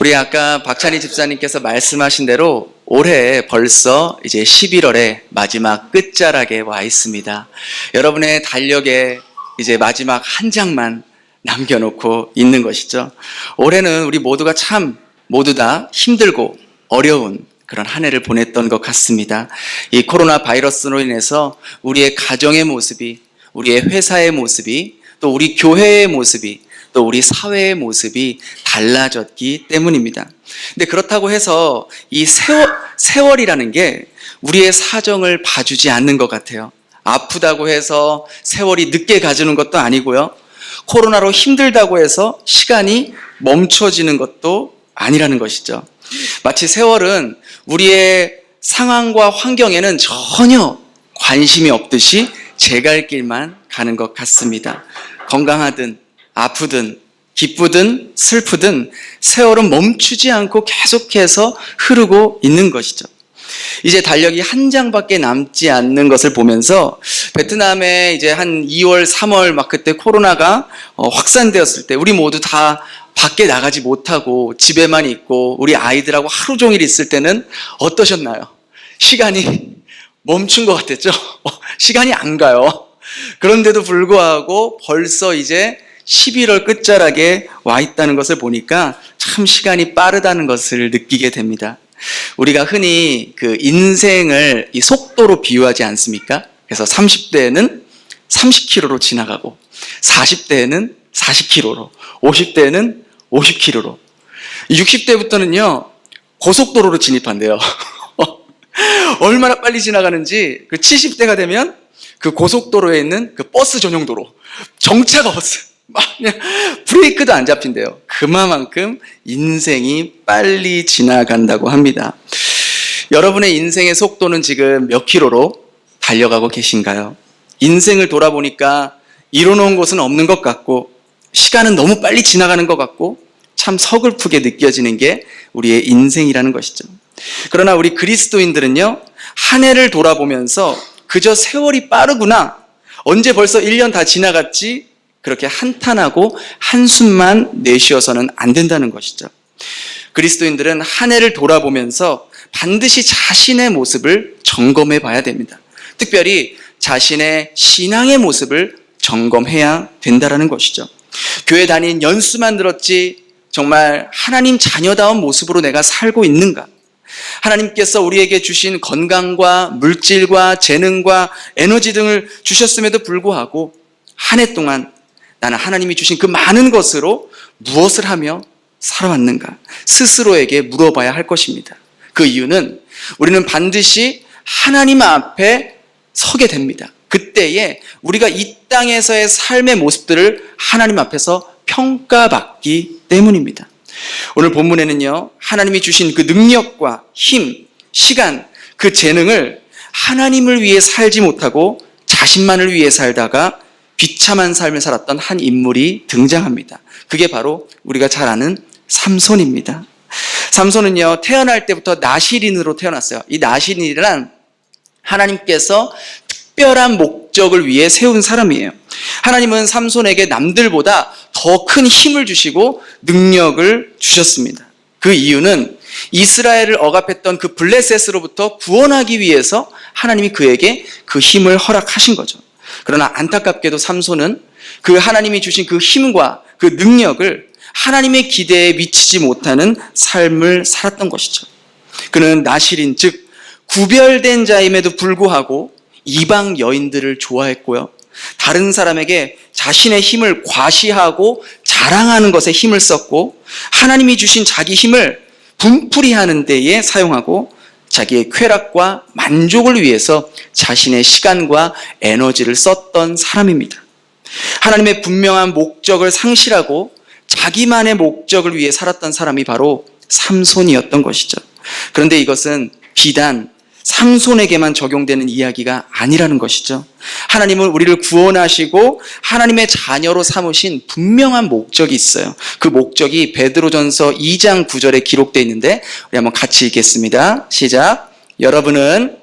우리 아까 박찬희 집사님께서 말씀하신 대로 올해 벌써 이제 11월의 마지막 끝자락에 와 있습니다. 여러분의 달력에 이제 마지막 한 장만 남겨놓고 있는 것이죠. 올해는 우리 모두가 참 모두 다 힘들고 어려운 그런 한 해를 보냈던 것 같습니다. 이 코로나 바이러스로 인해서 우리의 가정의 모습이, 우리의 회사의 모습이, 또 우리 교회의 모습이, 또 우리 사회의 모습이 달라졌기 때문입니다. 근데 그렇다고 해서 이 세월이라는 게 우리의 사정을 봐주지 않는 것 같아요. 아프다고 해서 세월이 늦게 가주는 것도 아니고요. 코로나로 힘들다고 해서 시간이 멈춰지는 것도 아니라는 것이죠. 마치 세월은 우리의 상황과 환경에는 전혀 관심이 없듯이 제 갈 길만 가는 것 같습니다. 건강하든 아프든 기쁘든 슬프든 세월은 멈추지 않고 계속해서 흐르고 있는 것이죠. 이제 달력이 한 장밖에 남지 않는 것을 보면서 베트남에 이제 한 2월, 3월 막 그때 코로나가 확산되었을 때 우리 모두 다 밖에 나가지 못하고 집에만 있고 우리 아이들하고 하루 종일 있을 때는 어떠셨나요? 시간이 멈춘 것 같았죠? 시간이 안 가요. 그런데도 불구하고 벌써 이제 11월 끝자락에 와 있다는 것을 보니까 참 시간이 빠르다는 것을 느끼게 됩니다. 우리가 흔히 그 인생을 이 속도로 비유하지 않습니까? 그래서 30대에는 30km로 지나가고 40대에는 40km로, 50대에는 50km로, 60대부터는요 고속도로로 진입한대요. 얼마나 빨리 지나가는지 그 70대가 되면 그 고속도로에 있는 그 버스 전용 도로, 정차가 없어요. 막 그냥 브레이크도 안 잡힌대요. 그만큼 인생이 빨리 지나간다고 합니다. 여러분의 인생의 속도는 지금 몇 킬로로 달려가고 계신가요? 인생을 돌아보니까 이뤄놓은 곳은 없는 것 같고 시간은 너무 빨리 지나가는 것 같고 참 서글프게 느껴지는 게 우리의 인생이라는 것이죠. 그러나 우리 그리스도인들은요, 한 해를 돌아보면서 그저 세월이 빠르구나, 언제 벌써 1년 다 지나갔지, 그렇게 한탄하고 한숨만 내쉬어서는 안 된다는 것이죠. 그리스도인들은 한 해를 돌아보면서 반드시 자신의 모습을 점검해 봐야 됩니다. 특별히 자신의 신앙의 모습을 점검해야 된다는 것이죠. 교회 다닌 연수만 들었지 정말 하나님 자녀다운 모습으로 내가 살고 있는가? 하나님께서 우리에게 주신 건강과 물질과 재능과 에너지 등을 주셨음에도 불구하고 한 해 동안 나는 하나님이 주신 그 많은 것으로 무엇을 하며 살아왔는가? 스스로에게 물어봐야 할 것입니다. 그 이유는 우리는 반드시 하나님 앞에 서게 됩니다. 그때에 우리가 이 땅에서의 삶의 모습들을 하나님 앞에서 평가받기 때문입니다. 오늘 본문에는요, 하나님이 주신 그 능력과 힘, 시간, 그 재능을 하나님을 위해 살지 못하고 자신만을 위해 살다가 비참한 삶을 살았던 한 인물이 등장합니다. 그게 바로 우리가 잘 아는 삼손입니다. 삼손은요, 태어날 때부터 나실인으로 태어났어요. 이 나실인이란 하나님께서 특별한 목적을 위해 세운 사람이에요. 하나님은 삼손에게 남들보다 더 큰 힘을 주시고 능력을 주셨습니다. 그 이유는 이스라엘을 억압했던 그 블레셋으로부터 구원하기 위해서 하나님이 그에게 그 힘을 허락하신 거죠. 그러나 안타깝게도 삼손은 그 하나님이 주신 그 힘과 그 능력을 하나님의 기대에 미치지 못하는 삶을 살았던 것이죠. 그는 나실인, 즉 구별된 자임에도 불구하고 이방 여인들을 좋아했고요, 다른 사람에게 자신의 힘을 과시하고 자랑하는 것에 힘을 썼고 하나님이 주신 자기 힘을 분풀이하는 데에 사용하고 자기의 쾌락과 만족을 위해서 자신의 시간과 에너지를 썼던 사람입니다. 하나님의 분명한 목적을 상실하고 자기만의 목적을 위해 살았던 사람이 바로 삼손이었던 것이죠. 그런데 이것은 비단 삼손에게만 적용되는 이야기가 아니라는 것이죠. 하나님은 우리를 구원하시고 하나님의 자녀로 삼으신 분명한 목적이 있어요. 그 목적이 베드로전서 2장 9절에 기록되어 있는데 우리 한번 같이 읽겠습니다. 시작. 여러분은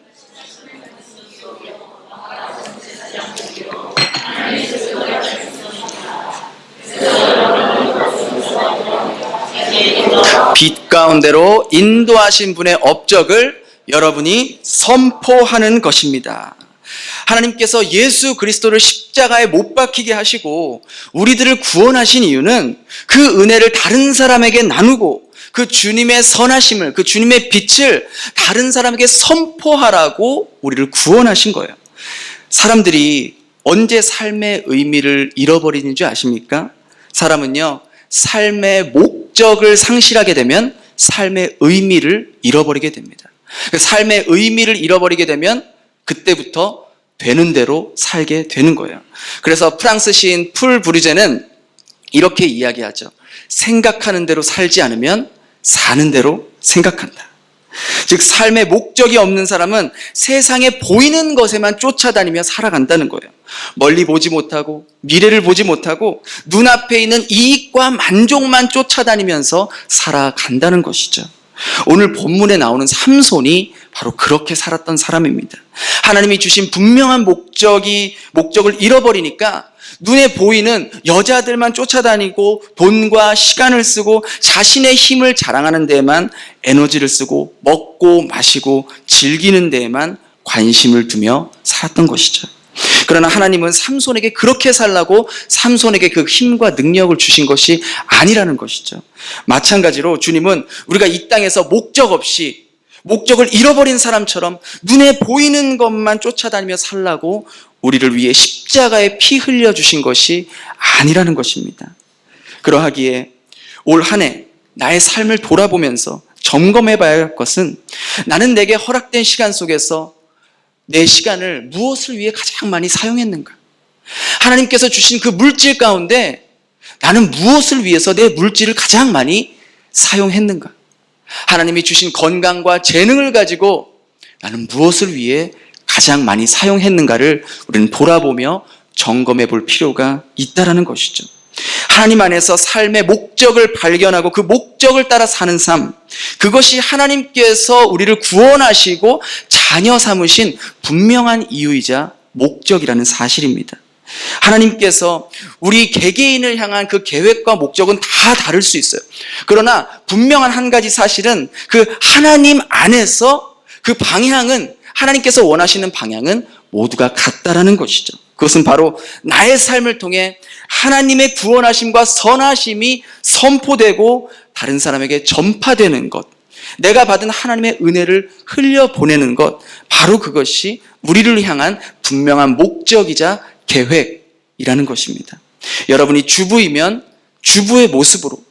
빛 가운데로 인도하신 분의 업적을 여러분이 선포하는 것입니다. 하나님께서 예수 그리스도를 십자가에 못 박히게 하시고 우리들을 구원하신 이유는 그 은혜를 다른 사람에게 나누고 그 주님의 선하심을, 그 주님의 빛을 다른 사람에게 선포하라고 우리를 구원하신 거예요. 사람들이 언제 삶의 의미를 잃어버리는 줄 아십니까? 사람은요, 삶의 목적을 상실하게 되면 삶의 의미를 잃어버리게 됩니다. 삶의 의미를 잃어버리게 되면 그때부터 되는 대로 살게 되는 거예요. 그래서 프랑스 시인 풀 브류제는 이렇게 이야기하죠. 생각하는 대로 살지 않으면 사는 대로 생각한다. 즉 삶의 목적이 없는 사람은 세상에 보이는 것에만 쫓아다니며 살아간다는 거예요. 멀리 보지 못하고 미래를 보지 못하고 눈앞에 있는 이익과 만족만 쫓아다니면서 살아간다는 것이죠. 오늘 본문에 나오는 삼손이 바로 그렇게 살았던 사람입니다. 하나님이 주신 분명한 목적을 잃어버리니까 눈에 보이는 여자들만 쫓아다니고 돈과 시간을 쓰고 자신의 힘을 자랑하는 데에만 에너지를 쓰고 먹고 마시고 즐기는 데에만 관심을 두며 살았던 것이죠. 그러나 하나님은 삼손에게 그렇게 살라고 삼손에게 그 힘과 능력을 주신 것이 아니라는 것이죠. 마찬가지로 주님은 우리가 이 땅에서 목적 없이 목적을 잃어버린 사람처럼 눈에 보이는 것만 쫓아다니며 살라고 우리를 위해 십자가에 피 흘려주신 것이 아니라는 것입니다. 그러하기에 올 한 해 나의 삶을 돌아보면서 점검해 봐야 할 것은 나는 내게 허락된 시간 속에서 내 시간을 무엇을 위해 가장 많이 사용했는가? 하나님께서 주신 그 물질 가운데 나는 무엇을 위해서 내 물질을 가장 많이 사용했는가? 하나님이 주신 건강과 재능을 가지고 나는 무엇을 위해 가장 많이 사용했는가를 우리는 돌아보며 점검해 볼 필요가 있다는 것이죠. 하나님 안에서 삶의 목적을 발견하고 그 목적을 따라 사는 삶, 그것이 하나님께서 우리를 구원하시고 자녀 삼으신 분명한 이유이자 목적이라는 사실입니다. 하나님께서 우리 개개인을 향한 그 계획과 목적은 다 다를 수 있어요. 그러나 분명한 한 가지 사실은 그 하나님 안에서 그 방향은, 하나님께서 원하시는 방향은 모두가 같다라는 것이죠. 그것은 바로 나의 삶을 통해 하나님의 구원하심과 선하심이 선포되고 다른 사람에게 전파되는 것, 내가 받은 하나님의 은혜를 흘려보내는 것, 바로 그것이 우리를 향한 분명한 목적이자 계획이라는 것입니다. 여러분이 주부이면 주부의 모습으로,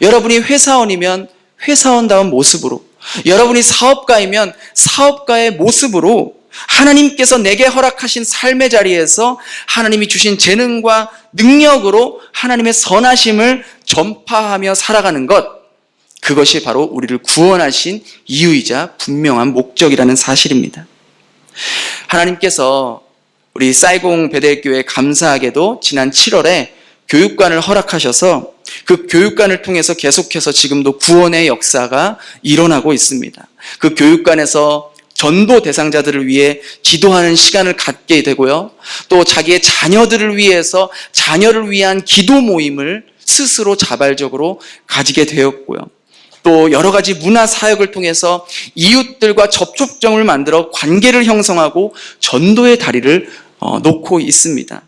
여러분이 회사원이면 회사원다운 모습으로, 여러분이 사업가이면 사업가의 모습으로 하나님께서 내게 허락하신 삶의 자리에서 하나님이 주신 재능과 능력으로 하나님의 선하심을 전파하며 살아가는 것, 그것이 바로 우리를 구원하신 이유이자 분명한 목적이라는 사실입니다. 하나님께서 우리 사이공 베델교회 감사하게도 지난 7월에 교육관을 허락하셔서 그 교육관을 통해서 계속해서 지금도 구원의 역사가 일어나고 있습니다. 그 교육관에서 전도 대상자들을 위해 기도하는 시간을 갖게 되고요. 또 자기의 자녀들을 위해서 자녀를 위한 기도 모임을 스스로 자발적으로 가지게 되었고요. 또 여러 가지 문화 사역을 통해서 이웃들과 접촉점을 만들어 관계를 형성하고 전도의 다리를 놓고 있습니다.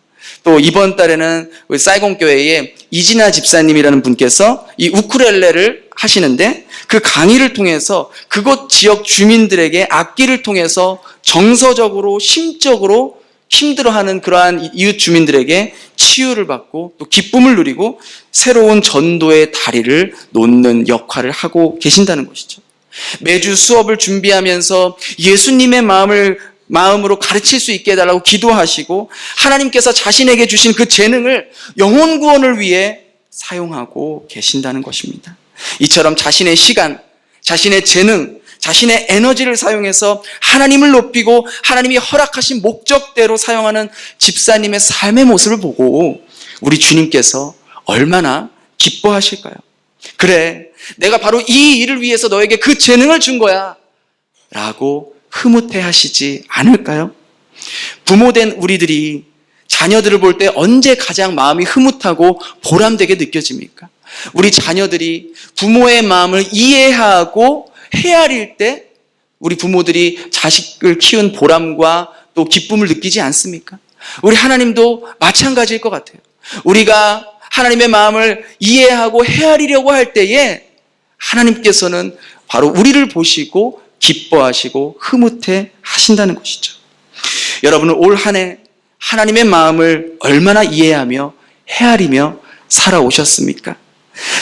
또 이번 달에는 우리 사이공 교회에 이진아 집사님이라는 분께서 이 우쿨렐레를 하시는데 그 강의를 통해서 그곳 지역 주민들에게 악기를 통해서 정서적으로 심적으로 힘들어하는 그러한 이웃 주민들에게 치유를 받고 또 기쁨을 누리고 새로운 전도의 다리를 놓는 역할을 하고 계신다는 것이죠. 매주 수업을 준비하면서 예수님의 마음으로 가르칠 수 있게 해달라고 기도하시고 하나님께서 자신에게 주신 그 재능을 영혼 구원을 위해 사용하고 계신다는 것입니다. 이처럼 자신의 시간, 자신의 재능, 자신의 에너지를 사용해서 하나님을 높이고 하나님이 허락하신 목적대로 사용하는 집사님의 삶의 모습을 보고 우리 주님께서 얼마나 기뻐하실까요? 그래, 내가 바로 이 일을 위해서 너에게 그 재능을 준 거야 라고 흐뭇해 하시지 않을까요? 부모된 우리들이 자녀들을 볼 때 언제 가장 마음이 흐뭇하고 보람되게 느껴집니까? 우리 자녀들이 부모의 마음을 이해하고 헤아릴 때 우리 부모들이 자식을 키운 보람과 또 기쁨을 느끼지 않습니까? 우리 하나님도 마찬가지일 것 같아요. 우리가 하나님의 마음을 이해하고 헤아리려고 할 때에 하나님께서는 바로 우리를 보시고 기뻐하시고 흐뭇해 하신다는 것이죠. 여러분은 올 한 해 하나님의 마음을 얼마나 이해하며 헤아리며 살아오셨습니까?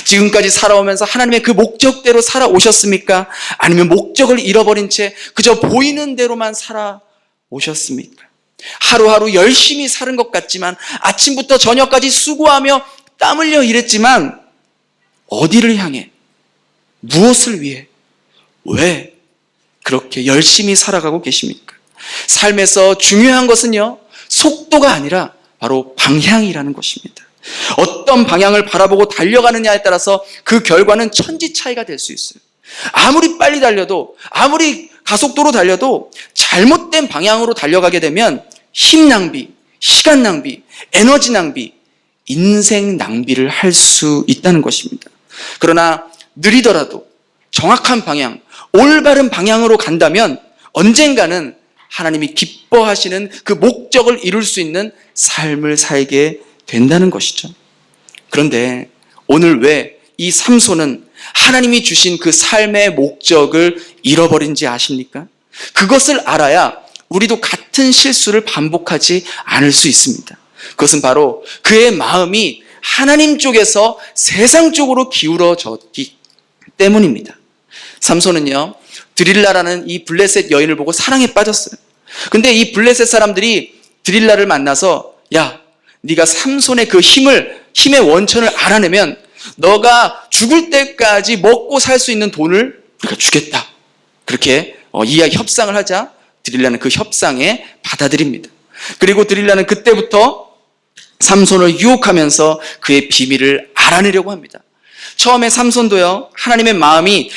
지금까지 살아오면서 하나님의 그 목적대로 살아오셨습니까? 아니면 목적을 잃어버린 채 그저 보이는 대로만 살아오셨습니까? 하루하루 열심히 사는 것 같지만 아침부터 저녁까지 수고하며 땀 흘려 일했지만 어디를 향해, 무엇을 위해, 왜 그렇게 열심히 살아가고 계십니까? 삶에서 중요한 것은요, 속도가 아니라 바로 방향이라는 것입니다. 어떤 방향을 바라보고 달려가느냐에 따라서 그 결과는 천지 차이가 될 수 있어요. 아무리 빨리 달려도, 아무리 가속도로 달려도 잘못된 방향으로 달려가게 되면 힘 낭비, 시간 낭비, 에너지 낭비, 인생 낭비를 할 수 있다는 것입니다. 그러나 느리더라도 정확한 방향, 올바른 방향으로 간다면 언젠가는 하나님이 기뻐하시는 그 목적을 이룰 수 있는 삶을 살게 된다는 것이죠. 그런데 오늘 왜 이 삼손은 하나님이 주신 그 삶의 목적을 잃어버린지 아십니까? 그것을 알아야 우리도 같은 실수를 반복하지 않을 수 있습니다. 그것은 바로 그의 마음이 하나님 쪽에서 세상 쪽으로 기울어졌기 때문입니다. 삼손은요, 드릴라라는 이 블레셋 여인을 보고 사랑에 빠졌어요. 근데 이 블레셋 사람들이 드릴라를 만나서, 야, 네가 삼손의 그 힘의 원천을 알아내면 너가 죽을 때까지 먹고 살 수 있는 돈을 우리가 주겠다. 그렇게 협상을 하자 드릴라는 그 협상에 받아들입니다. 그리고 드릴라는 그때부터 삼손을 유혹하면서 그의 비밀을 알아내려고 합니다. 처음에 삼손도요, 하나님의 마음이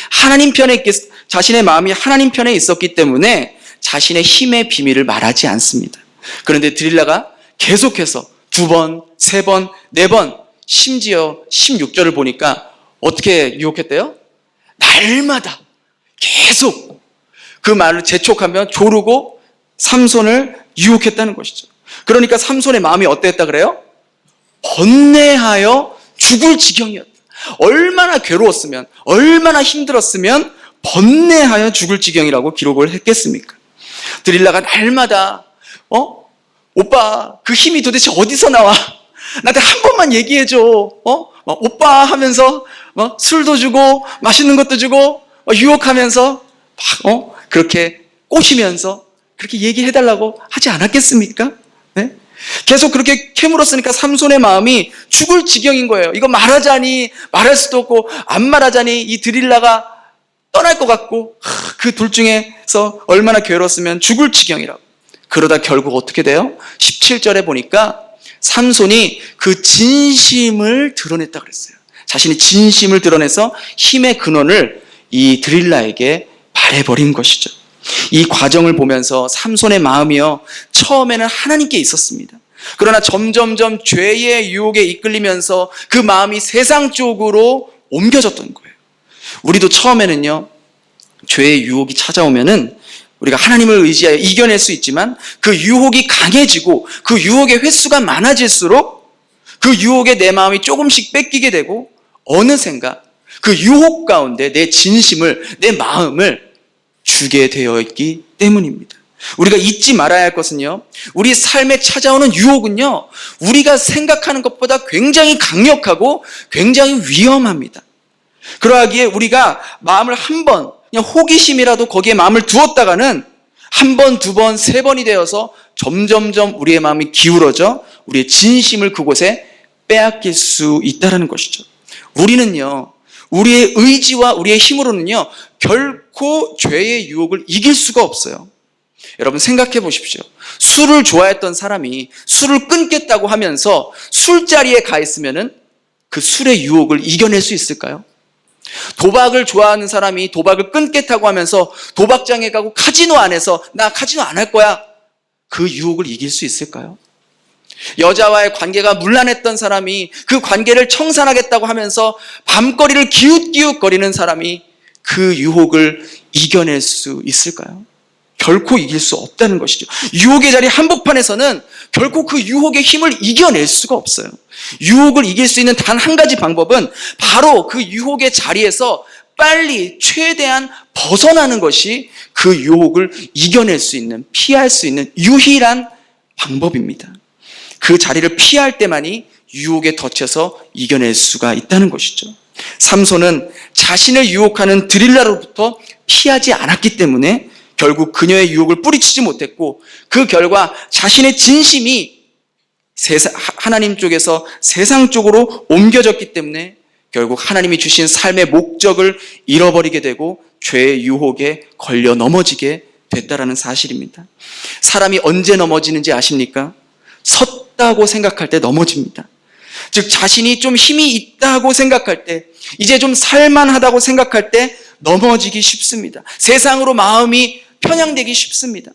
자신의 마음이 하나님 편에 있었기 때문에 자신의 힘의 비밀을 말하지 않습니다. 그런데 드릴라가 계속해서 2번, 3번, 4번, 심지어 16절을 보니까 어떻게 유혹했대요? 날마다 계속 그 말을 재촉하며 조르고 삼손을 유혹했다는 것이죠. 그러니까 삼손의 마음이 어땠다 그래요? 번뇌하여 죽을 지경이었다. 얼마나 괴로웠으면, 얼마나 힘들었으면 번뇌하여 죽을 지경이라고 기록을 했겠습니까? 드릴라가 날마다 오빠 그 힘이 도대체 어디서 나와? 나한테 한 번만 얘기해줘. 오빠 하면서 술도 주고 맛있는 것도 주고 유혹하면서 그렇게 꼬시면서 그렇게 얘기해달라고 하지 않았겠습니까? 네? 계속 그렇게 캐물었으니까 삼손의 마음이 죽을 지경인 거예요. 이거 말하자니 말할 수도 없고 안 말하자니 이 드릴라가 떠날 것 같고 그 둘 중에서 얼마나 괴로웠으면 죽을 지경이라고. 그러다 결국 어떻게 돼요? 17절에 보니까 삼손이 그 진심을 드러냈다 그랬어요. 자신이 진심을 드러내서 힘의 근원을 이 드릴라에게 말해버린 것이죠. 이 과정을 보면서 삼손의 마음이요, 처음에는 하나님께 있었습니다. 그러나 점점점 죄의 유혹에 이끌리면서 그 마음이 세상 쪽으로 옮겨졌던 거예요. 우리도 처음에는요, 죄의 유혹이 찾아오면은 우리가 하나님을 의지하여 이겨낼 수 있지만 그 유혹이 강해지고 그 유혹의 횟수가 많아질수록 그 유혹에 내 마음이 조금씩 뺏기게 되고 어느샌가 그 유혹 가운데 내 진심을, 내 마음을 주게 되어 있기 때문입니다. 우리가 잊지 말아야 할 것은요, 우리 삶에 찾아오는 유혹은요, 우리가 생각하는 것보다 굉장히 강력하고 굉장히 위험합니다. 그러하기에 우리가 마음을 한번 그냥 호기심이라도 거기에 마음을 두었다가는 1번, 2번, 3번이 되어서 점점점 우리의 마음이 기울어져 우리의 진심을 그곳에 빼앗길 수 있다는 것이죠. 우리는요, 우리의 의지와 우리의 힘으로는요, 결코 죄의 유혹을 이길 수가 없어요. 여러분 생각해 보십시오. 술을 좋아했던 사람이 술을 끊겠다고 하면서 술자리에 가 있으면은 그 술의 유혹을 이겨낼 수 있을까요? 도박을 좋아하는 사람이 도박을 끊겠다고 하면서 도박장에 가고 카지노 안에서 나 카지노 안 할 거야, 그 유혹을 이길 수 있을까요? 여자와의 관계가 문란했던 사람이 그 관계를 청산하겠다고 하면서 밤거리를 기웃기웃거리는 사람이 그 유혹을 이겨낼 수 있을까요? 결코 이길 수 없다는 것이죠. 유혹의 자리 한복판에서는 결코 그 유혹의 힘을 이겨낼 수가 없어요. 유혹을 이길 수 있는 단 한 가지 방법은 바로 그 유혹의 자리에서 빨리 최대한 벗어나는 것이 그 유혹을 이겨낼 수 있는, 피할 수 있는 유일한 방법입니다. 그 자리를 피할 때만이 유혹에 덫혀서 이겨낼 수가 있다는 것이죠. 삼손은 자신을 유혹하는 드릴라로부터 피하지 않았기 때문에 결국 그녀의 유혹을 뿌리치지 못했고, 그 결과 자신의 진심이 하나님 쪽에서 세상 쪽으로 옮겨졌기 때문에 결국 하나님이 주신 삶의 목적을 잃어버리게 되고 죄의 유혹에 걸려 넘어지게 됐다라는 사실입니다. 사람이 언제 넘어지는지 아십니까? 섰다고 생각할 때 넘어집니다. 즉 자신이 좀 힘이 있다고 생각할 때, 이제 좀 살만하다고 생각할 때 넘어지기 쉽습니다. 세상으로 마음이 편향되기 쉽습니다.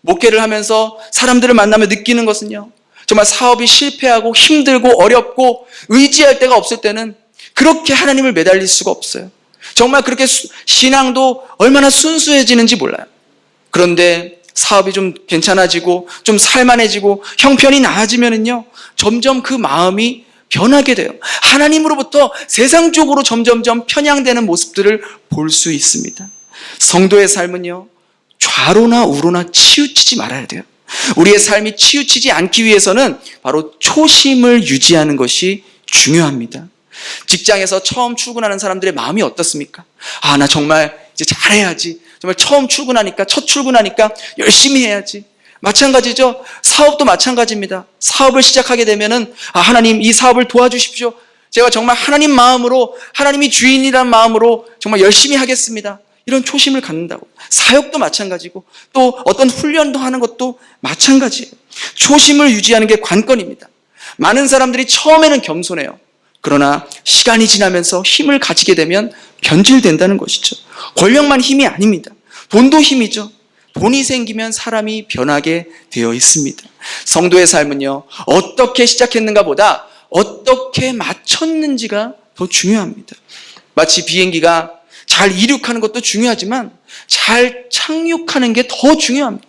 목회를 하면서 사람들을 만나며 느끼는 것은요, 정말 사업이 실패하고 힘들고 어렵고 의지할 데가 없을 때는 그렇게 하나님을 매달릴 수가 없어요. 정말 그렇게 신앙도 얼마나 순수해지는지 몰라요. 그런데 사업이 좀 괜찮아지고 좀 살만해지고 형편이 나아지면은요, 점점 그 마음이 변하게 돼요. 하나님으로부터 세상 쪽으로 점점점 편향되는 모습들을 볼 수 있습니다. 성도의 삶은요, 좌로나 우로나 치우치지 말아야 돼요. 우리의 삶이 치우치지 않기 위해서는 바로 초심을 유지하는 것이 중요합니다. 직장에서 처음 출근하는 사람들의 마음이 어떻습니까? 아, 나 정말 이제 잘해야지. 정말 처음 출근하니까, 첫 출근하니까 열심히 해야지. 마찬가지죠. 사업도 마찬가지입니다. 사업을 시작하게 되면은, 아, 하나님 이 사업을 도와주십시오. 제가 정말 하나님 마음으로, 하나님이 주인이라는 마음으로 정말 열심히 하겠습니다. 이런 초심을 갖는다고. 사역도 마찬가지고, 또 어떤 훈련도 하는 것도 마찬가지예요. 초심을 유지하는 게 관건입니다. 많은 사람들이 처음에는 겸손해요. 그러나 시간이 지나면서 힘을 가지게 되면 변질된다는 것이죠. 권력만 힘이 아닙니다. 돈도 힘이죠. 돈이 생기면 사람이 변하게 되어 있습니다. 성도의 삶은요, 어떻게 시작했는가 보다 어떻게 마쳤는지가 더 중요합니다. 마치 비행기가 잘 이륙하는 것도 중요하지만 잘 착륙하는 게 더 중요합니다.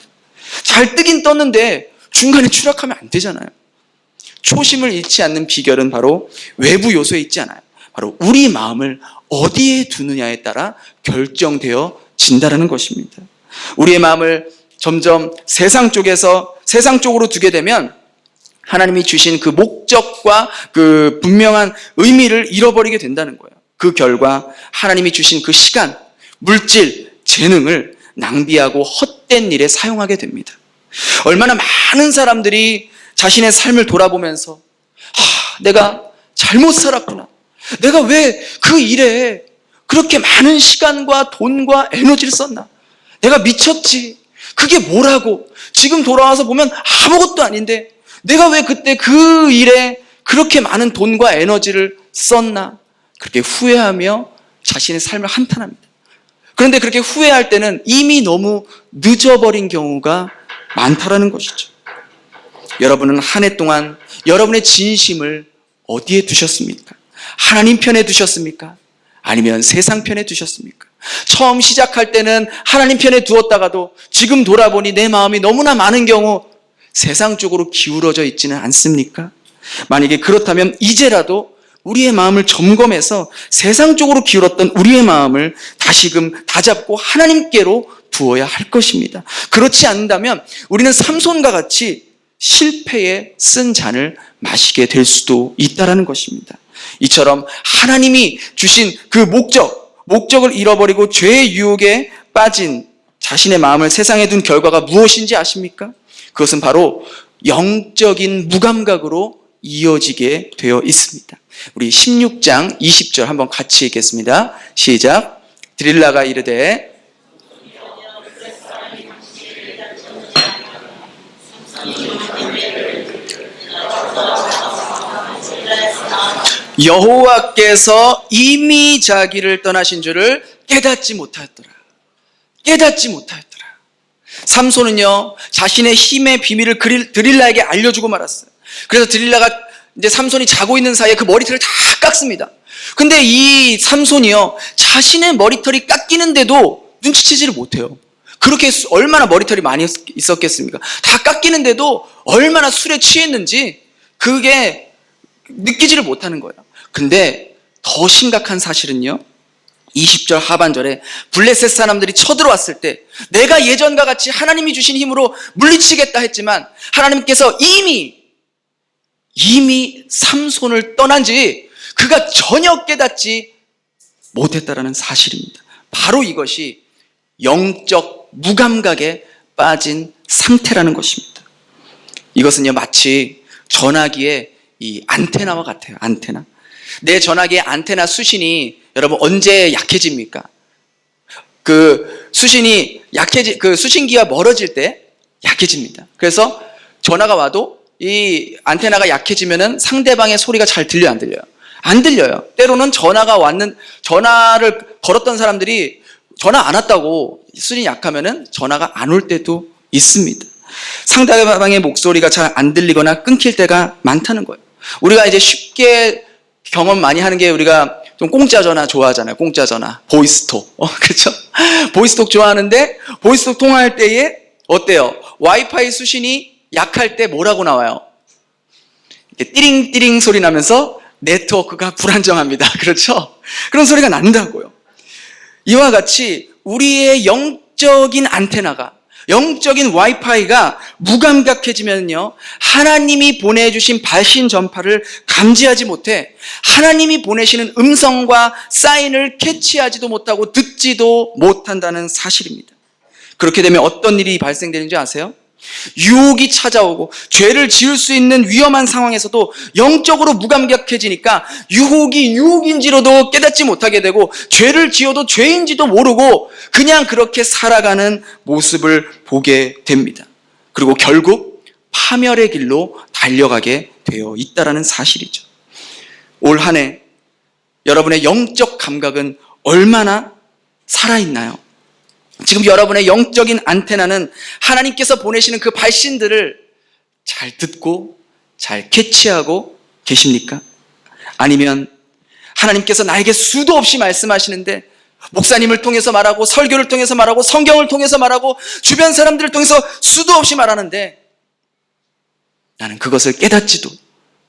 잘 뜨긴 떴는데 중간에 추락하면 안 되잖아요. 초심을 잃지 않는 비결은 바로 외부 요소에 있지 않아요. 바로 우리 마음을 어디에 두느냐에 따라 결정되어진다는 것입니다. 우리의 마음을 점점 세상 쪽으로 두게 되면 하나님이 주신 그 목적과 그 분명한 의미를 잃어버리게 된다는 거예요. 그 결과 하나님이 주신 그 시간, 물질, 재능을 낭비하고 헛된 일에 사용하게 됩니다. 얼마나 많은 사람들이 자신의 삶을 돌아보면서 내가 잘못 살았구나. 내가 왜 그 일에 그렇게 많은 시간과 돈과 에너지를 썼나. 내가 미쳤지. 그게 뭐라고. 지금 돌아와서 보면 아무것도 아닌데 내가 왜 그때 그 일에 그렇게 많은 돈과 에너지를 썼나. 그렇게 후회하며 자신의 삶을 한탄합니다. 그런데 그렇게 후회할 때는 이미 너무 늦어버린 경우가 많다라는 것이죠. 여러분은 한 해 동안 여러분의 진심을 어디에 두셨습니까? 하나님 편에 두셨습니까? 아니면 세상 편에 두셨습니까? 처음 시작할 때는 하나님 편에 두었다가도 지금 돌아보니 내 마음이 너무나 많은 경우 세상 쪽으로 기울어져 있지는 않습니까? 만약에 그렇다면 이제라도 우리의 마음을 점검해서 세상 쪽으로 기울었던 우리의 마음을 다시금 다잡고 하나님께로 두어야 할 것입니다. 그렇지 않는다면 우리는 삼손과 같이 실패에 쓴 잔을 마시게 될 수도 있다는 것입니다. 이처럼 하나님이 주신 그 목적을 잃어버리고 죄의 유혹에 빠진 자신의 마음을 세상에 둔 결과가 무엇인지 아십니까? 그것은 바로 영적인 무감각으로 이어지게 되어 있습니다. 우리 16장 20절 한번 같이 읽겠습니다. 시작. 드릴라가 이르되 여호와께서 이미 자기를 떠나신 줄을 깨닫지 못하였더라. 삼손은요, 자신의 힘의 비밀을 드릴라에게 알려주고 말았어요. 그래서 들릴라가 이제 삼손이 자고 있는 사이에 그 머리털을 다 깎습니다. 근데 이 삼손이요, 자신의 머리털이 깎이는데도 눈치채지를 못해요. 그렇게 얼마나 머리털이 많이 있었겠습니까? 다 깎이는데도 얼마나 술에 취했는지 그게 느끼지를 못하는 거예요. 근데 더 심각한 사실은요, 20절 하반절에 블레셋 사람들이 쳐들어왔을 때 내가 예전과 같이 하나님이 주신 힘으로 물리치겠다 했지만 하나님께서 이미 삼손을 떠난 지 그가 전혀 깨닫지 못했다라는 사실입니다. 바로 이것이 영적 무감각에 빠진 상태라는 것입니다. 이것은요, 마치 전화기의 이 안테나와 같아요. 안테나. 내 전화기의 안테나 수신이 여러분 언제 약해집니까? 그 수신이 그 수신기와 멀어질 때 약해집니다. 그래서 전화가 와도 이 안테나가 약해지면은 상대방의 소리가 잘 들려요, 안 들려요? 안 들려요. 때로는 전화를 걸었던 사람들이 전화 안 왔다고 수신이 약하면은 전화가 안 올 때도 있습니다. 상대방의 목소리가 잘 안 들리거나 끊길 때가 많다는 거예요. 우리가 이제 쉽게 경험 많이 하는 게, 우리가 좀 공짜 전화 좋아하잖아요. 공짜 전화, 보이스톡, 그렇죠? 보이스톡 좋아하는데 보이스톡 통화할 때에 어때요? 와이파이 수신이 약할 때 뭐라고 나와요? 이렇게 띠링띠링 소리 나면서 네트워크가 불안정합니다. 그렇죠? 그런 소리가 난다고요. 이와 같이 우리의 영적인 안테나가, 영적인 와이파이가 무감각해지면요, 하나님이 보내주신 발신 전파를 감지하지 못해 하나님이 보내시는 음성과 사인을 캐치하지도 못하고 듣지도 못한다는 사실입니다. 그렇게 되면 어떤 일이 발생되는지 아세요? 유혹이 찾아오고 죄를 지을 수 있는 위험한 상황에서도 영적으로 무감각해지니까 유혹이 유혹인지로도 깨닫지 못하게 되고 죄를 지어도 죄인지도 모르고 그냥 그렇게 살아가는 모습을 보게 됩니다. 그리고 결국 파멸의 길로 달려가게 되어 있다는 사실이죠. 올 한 해 여러분의 영적 감각은 얼마나 살아있나요? 지금 여러분의 영적인 안테나는 하나님께서 보내시는 그 발신들을 잘 듣고 잘 캐치하고 계십니까? 아니면 하나님께서 나에게 수도 없이 말씀하시는데 목사님을 통해서 말하고 설교를 통해서 말하고 성경을 통해서 말하고 주변 사람들을 통해서 수도 없이 말하는데 나는 그것을 깨닫지도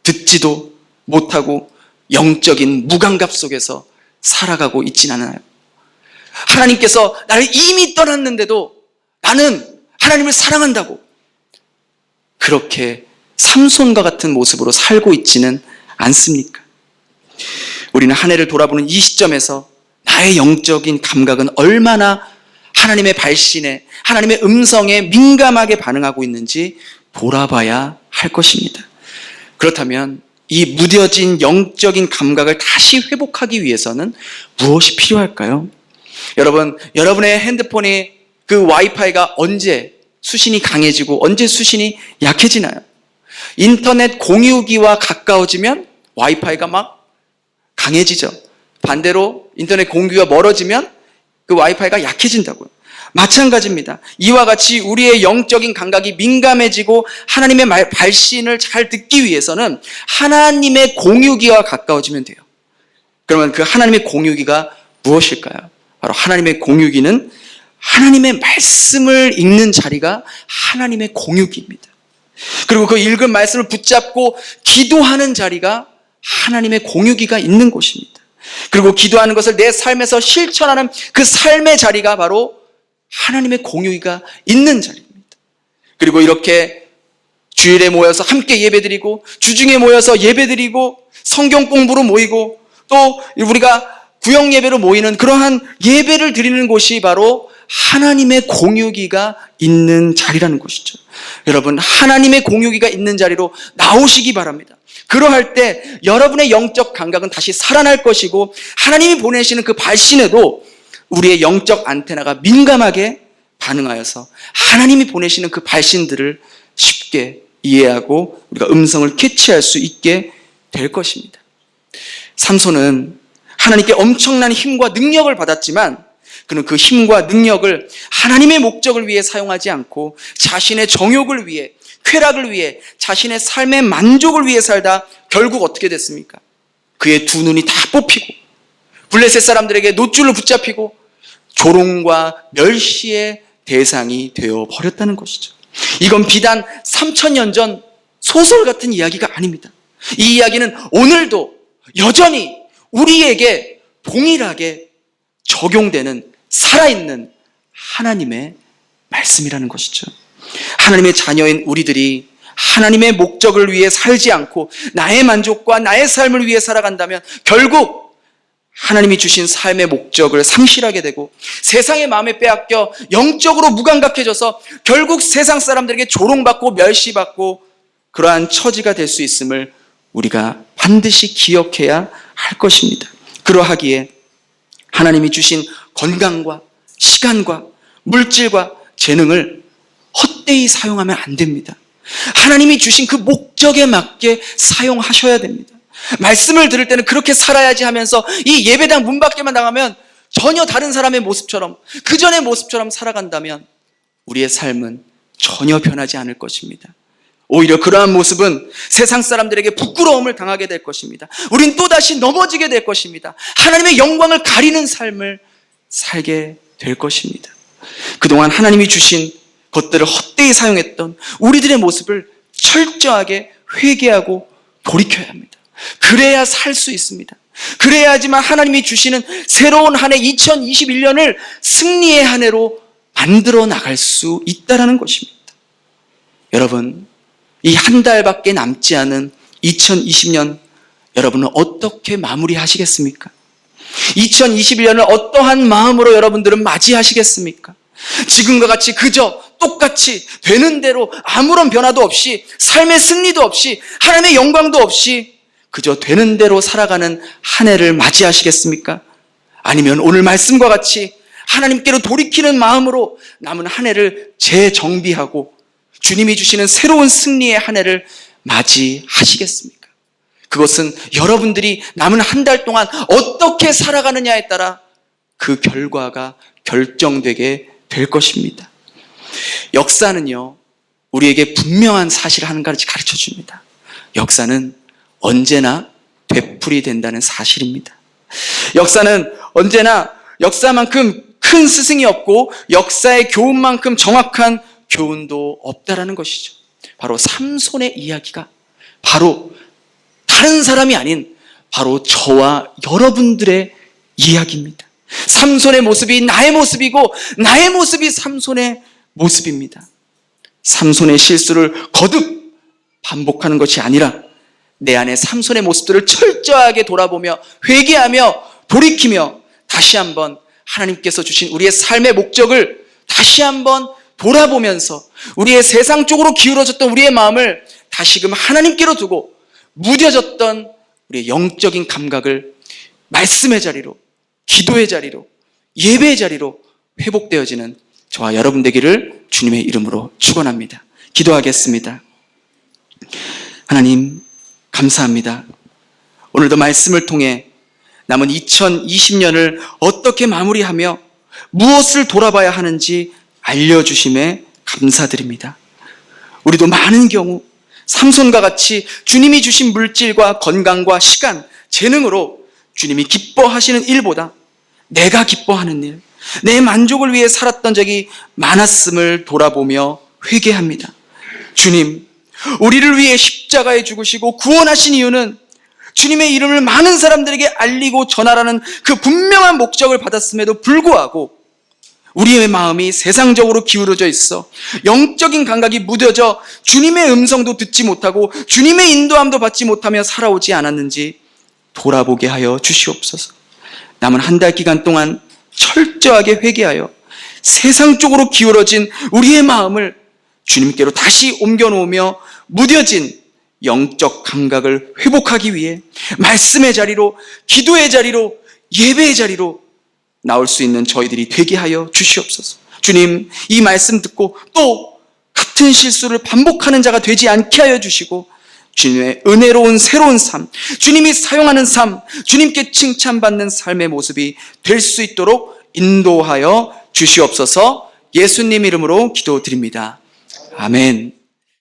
듣지도 못하고 영적인 무감각 속에서 살아가고 있진 않아요. 하나님께서 나를 이미 떠났는데도 나는 하나님을 사랑한다고 그렇게 삼손과 같은 모습으로 살고 있지는 않습니까? 우리는 한 해를 돌아보는 이 시점에서 나의 영적인 감각은 얼마나 하나님의 발신에, 하나님의 음성에 민감하게 반응하고 있는지 돌아봐야 할 것입니다. 그렇다면 이 무뎌진 영적인 감각을 다시 회복하기 위해서는 무엇이 필요할까요? 여러분, 여러분의 핸드폰이 그 와이파이가 언제 수신이 강해지고 언제 수신이 약해지나요? 인터넷 공유기와 가까워지면 와이파이가 막 강해지죠. 반대로 인터넷 공유기가 멀어지면 그 와이파이가 약해진다고요. 마찬가지입니다. 이와 같이 우리의 영적인 감각이 민감해지고 하나님의 발신을 잘 듣기 위해서는 하나님의 공유기와 가까워지면 돼요. 그러면 그 하나님의 공유기가 무엇일까요? 바로 하나님의 공유기는 하나님의 말씀을 읽는 자리가 하나님의 공유기입니다. 그리고 그 읽은 말씀을 붙잡고 기도하는 자리가 하나님의 공유기가 있는 곳입니다. 그리고 기도하는 것을 내 삶에서 실천하는 그 삶의 자리가 바로 하나님의 공유기가 있는 자리입니다. 그리고 이렇게 주일에 모여서 함께 예배드리고 주중에 모여서 예배드리고 성경 공부로 모이고 또 우리가 구역 예배로 모이는 그러한 예배를 드리는 곳이 바로 하나님의 공유기가 있는 자리라는 것이죠. 여러분, 하나님의 공유기가 있는 자리로 나오시기 바랍니다. 그러할 때 여러분의 영적 감각은 다시 살아날 것이고 하나님이 보내시는 그 발신에도 우리의 영적 안테나가 민감하게 반응하여서 하나님이 보내시는 그 발신들을 쉽게 이해하고 우리가 음성을 캐치할 수 있게 될 것입니다. 삼손은 하나님께 엄청난 힘과 능력을 받았지만 그는 그 힘과 능력을 하나님의 목적을 위해 사용하지 않고 자신의 정욕을 위해 쾌락을 위해, 자신의 삶의 만족을 위해 살다 결국 어떻게 됐습니까? 그의 두 눈이 다 뽑히고 블레셋 사람들에게 노줄로 붙잡히고 조롱과 멸시의 대상이 되어 버렸다는 것이죠. 이건 비단 3000년 전 소설 같은 이야기가 아닙니다. 이 이야기는 오늘도 여전히 우리에게 동일하게 적용되는 살아있는 하나님의 말씀이라는 것이죠. 하나님의 자녀인 우리들이 하나님의 목적을 위해 살지 않고 나의 만족과 나의 삶을 위해 살아간다면 결국 하나님이 주신 삶의 목적을 상실하게 되고 세상의 마음에 빼앗겨 영적으로 무감각해져서 결국 세상 사람들에게 조롱받고 멸시받고 그러한 처지가 될 수 있음을 우리가 반드시 기억해야 할 것입니다. 그러하기에 하나님이 주신 건강과 시간과 물질과 재능을 헛되이 사용하면 안 됩니다. 하나님이 주신 그 목적에 맞게 사용하셔야 됩니다. 말씀을 들을 때는 그렇게 살아야지 하면서 이 예배당 문 밖에만 나가면 전혀 다른 사람의 모습처럼 그전의 모습처럼 살아간다면 우리의 삶은 전혀 변하지 않을 것입니다. 오히려 그러한 모습은 세상 사람들에게 부끄러움을 당하게 될 것입니다. 우린 또다시 넘어지게 될 것입니다. 하나님의 영광을 가리는 삶을 살게 될 것입니다. 그동안 하나님이 주신 것들을 헛되이 사용했던 우리들의 모습을 철저하게 회개하고 돌이켜야 합니다. 그래야 살 수 있습니다. 그래야지만 하나님이 주시는 새로운 한 해 2021년을 승리의 한 해로 만들어 나갈 수 있다는 것입니다. 여러분, 이 한 달밖에 남지 않은 2020년 여러분은 어떻게 마무리하시겠습니까? 2021년을 어떠한 마음으로 여러분들은 맞이하시겠습니까? 지금과 같이 그저 똑같이 되는 대로 아무런 변화도 없이 삶의 승리도 없이 하나님의 영광도 없이 그저 되는 대로 살아가는 한 해를 맞이하시겠습니까? 아니면 오늘 말씀과 같이 하나님께로 돌이키는 마음으로 남은 한 해를 재정비하고 주님이 주시는 새로운 승리의 한 해를 맞이하시겠습니까? 그것은 여러분들이 남은 한 달 동안 어떻게 살아가느냐에 따라 그 결과가 결정되게 될 것입니다. 역사는요, 우리에게 분명한 사실을 한 가지 가르쳐 줍니다. 역사는 언제나 되풀이 된다는 사실입니다. 역사는 언제나 역사만큼 큰 스승이 없고 역사의 교훈만큼 정확한 교훈도 없다라는 것이죠. 바로 삼손의 이야기가 바로 다른 사람이 아닌 바로 저와 여러분들의 이야기입니다. 삼손의 모습이 나의 모습이고 나의 모습이 삼손의 모습입니다. 삼손의 실수를 거듭 반복하는 것이 아니라 내 안에 삼손의 모습들을 철저하게 돌아보며 회개하며 돌이키며 다시 한번 하나님께서 주신 우리의 삶의 목적을 다시 한번 돌아보면서 우리의 세상 쪽으로 기울어졌던 우리의 마음을 다시금 하나님께로 두고 무뎌졌던 우리의 영적인 감각을 말씀의 자리로, 기도의 자리로, 예배의 자리로 회복되어지는 저와 여러분 되기를 주님의 이름으로 축원합니다. 기도하겠습니다. 하나님 감사합니다. 오늘도 말씀을 통해 남은 2020년을 어떻게 마무리하며 무엇을 돌아봐야 하는지 알려주심에 감사드립니다. 우리도 많은 경우 삼손과 같이 주님이 주신 물질과 건강과 시간, 재능으로 주님이 기뻐하시는 일보다 내가 기뻐하는 일, 내 만족을 위해 살았던 적이 많았음을 돌아보며 회개합니다. 주님, 우리를 위해 십자가에 죽으시고 구원하신 이유는 주님의 이름을 많은 사람들에게 알리고 전하라는 그 분명한 목적을 받았음에도 불구하고 우리의 마음이 세상적으로 기울어져 있어 영적인 감각이 무뎌져 주님의 음성도 듣지 못하고 주님의 인도함도 받지 못하며 살아오지 않았는지 돌아보게 하여 주시옵소서. 남은 한 달 기간 동안 철저하게 회개하여 세상 쪽으로 기울어진 우리의 마음을 주님께로 다시 옮겨놓으며 무뎌진 영적 감각을 회복하기 위해 말씀의 자리로, 기도의 자리로, 예배의 자리로 나올 수 있는 저희들이 되게 하여 주시옵소서. 주님, 이 말씀 듣고 또 같은 실수를 반복하는 자가 되지 않게 하여 주시고 주님의 은혜로운 새로운 삶, 주님이 사용하는 삶, 주님께 칭찬받는 삶의 모습이 될 수 있도록 인도하여 주시옵소서. 예수님 이름으로 기도드립니다. 아멘.